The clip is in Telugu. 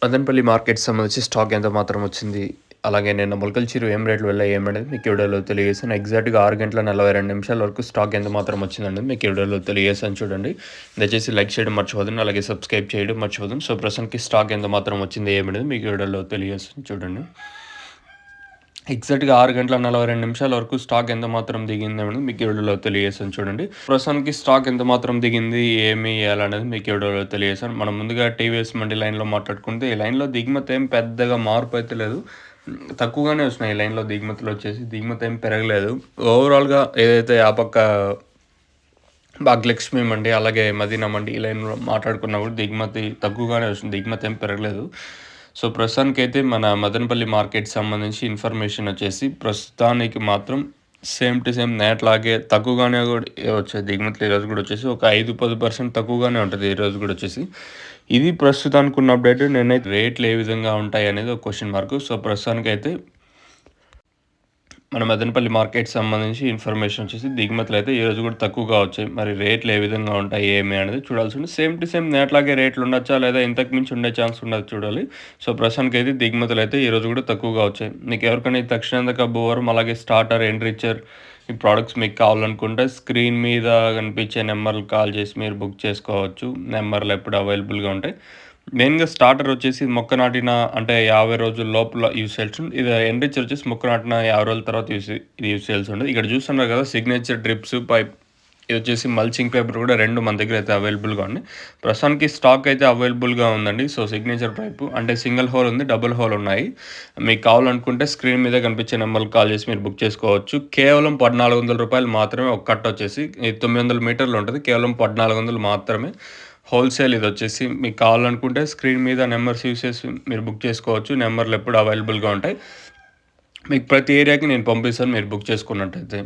మదనపల్లి మార్కెట్‌కి సంబంధించి స్టాక్ ఎంత మాత్రం వచ్చింది? అలాగే నిన్న మొలకల ఏం రేట్లు వెళ్ళాయి ఏమనేది మీకు ఈ వీడియోలో తెలియజేశాను. ఎగ్జాక్ట్‌గా 6 గంటల 42 నిమిషాల వరకు స్టాక్ ఎంత మాత్రం వచ్చిందనేది మీకు ఈ వీడియోలో తెలియజేశాను చూడండి. దయచేసి లైక్ చేయడం మర్చిపోవద్దండి. అలాగే సబ్స్క్రైబ్ చేయడం మర్చిపోవద్దండి. సో, ప్రస్తుతానికి స్టాక్ ఎంత మాత్రం వచ్చింది ఏమనేది మీకు ఈ వీడియోలో తెలియజేస్తాను చూడండి. ఎగ్జాక్ట్‌గా 6 గంటల 42 నిమిషాల వరకు స్టాక్ ఎంత మాత్రం దిగిందనేది మీకు ఈ వీడియోలో తెలియజేస్తాను చూడండి. ప్రస్తుతానికి స్టాక్ ఎంత మాత్రం దిగింది, ఏమి ఎలానేది మీకు ఈ వీడియోలో తెలియజేశాను. మనం ముందుగా టీవీఎస్ మండి లైన్‌లో మాట్లాడుకుంటే, ఈ లైన్‌లో దిగుమతి ఏం పెద్దగా మార్పు అయితే లేదు. తక్కువగానే వస్తున్నాయి ఈ లైన్‌లో దిగుమతి ఏం పెరగలేదు. ఓవరాల్‌గా ఏదైతే ఆ పక్క భాగ్యలక్ష్మి మండి, అలాగే మదీనా మండి ఈ లైన్‌లో మాట్లాడుకున్నా కూడా దిగుమతి తక్కువగానే వస్తుంది. దిగుమతి ఏం పెరగలేదు. సో, ప్రస్తుతానికైతే మన మదనపల్లి మార్కెట్‌కి సంబంధించి ఇన్ఫర్మేషన్ వచ్చేసి ప్రస్తుతానికి మాత్రం సేమ్ టు సేమ్ నేట్లాగే తక్కువగానే కూడా వచ్చాయి. దిగుమతులు ఈరోజు కూడా వచ్చేసి ఒక 5-10% తక్కువగానే ఉంటది ఈరోజు కూడా వచ్చేసి. ఇది ప్రస్తుతానికి ఉన్న అప్డేట్. నేనైతే రేట్లు ఏ విధంగా ఉంటాయి అనేది ఒక క్వెషన్ మార్క్. సో, ప్రస్తుతానికైతే మన మదనపల్లి మార్కెట్‌కి సంబంధించి ఇన్ఫర్మేషన్ వచ్చేసి దిగుమతులైతే ఈరోజు కూడా తక్కువగా వచ్చాయి. మరి రేట్లు ఏ విధంగా ఉంటాయి, ఏమి అనేది చూడాల్సి ఉంది. సేమ్ టు సేమ్ నేట్లాగే రేట్లు ఉండొచ్చా? లేదా ఇంతకు మించి ఉండే ఛాన్స్ ఉన్నది చూడాలి. సో, ప్రస్తుతానికైతే దిగుమతులైతే ఈరోజు కూడా తక్కువగా వచ్చాయి. మీకు ఎవరికైనా ఈ తక్షణందక భూవరం, అలాగే స్టార్టర్, ఎన్రిచర్ ఈ ప్రొడక్ట్స్ మీకు కావాలనుకుంటే స్క్రీన్ మీద కనిపించే నెంబర్‌కి కాల్ చేసి మీరు బుక్ చేసుకోవచ్చు. నెంబర్‌లు ఎప్పుడు అవైలబుల్‌గా ఉంటాయి. మెయిన్‌గా స్టార్టర్ వచ్చేసి మొక్క నాటిన అంటే 50 రోజుల లోపల యూజ్ చేయాల్సి ఉంటుంది. ఇది ఎన్రిచర్ వచ్చేసి మొక్క నాటిన 50 రోజుల తర్వాత ఇది యూజ్ చేయాల్సి ఉంటుంది. ఇక్కడ చూస్తున్నారు కదా సిగ్నేచర్ డ్రిప్స్ పైప్, ఇది వచ్చేసి మల్చింగ్ పేపర్ కూడా 2 మన దగ్గర అయితే అవైలబుల్‌గా ఉన్నాయి. ప్రస్తుతానికి స్టాక్ అయితే అవైలబుల్‌గా ఉందండి. సో, సిగ్నేచర్ పైపు అంటే సింగిల్ హోల్ ఉంది, డబుల్ హోల్ ఉన్నాయి. మీకు కావాలనుకుంటే స్క్రీన్ మీద కనిపించే నెంబర్‌కి కాల్ చేసి మీరు బుక్ చేసుకోవచ్చు. కేవలం రూ. 1,400 మాత్రమే ఒక కట్ట వచ్చేసి. ఇది 900 మీటర్లు ఉంటుంది. కేవలం 1,400 మాత్రమే. హోల్‌సేల్ ఇదొచ్చేసి. మీకు కావాలనుకుంటే స్క్రీన్ మీద నెంబర్స్ యూజ్ చేసి మీరు బుక్ చేసుకోవచ్చు. నెంబర్‌లు ఎప్పుడు అవైలబుల్‌గా ఉంటాయి. మీకు ప్రతి ఏరియాకి నేను పంపిస్తాను మీరు బుక్ చేసుకున్నట్టయితే.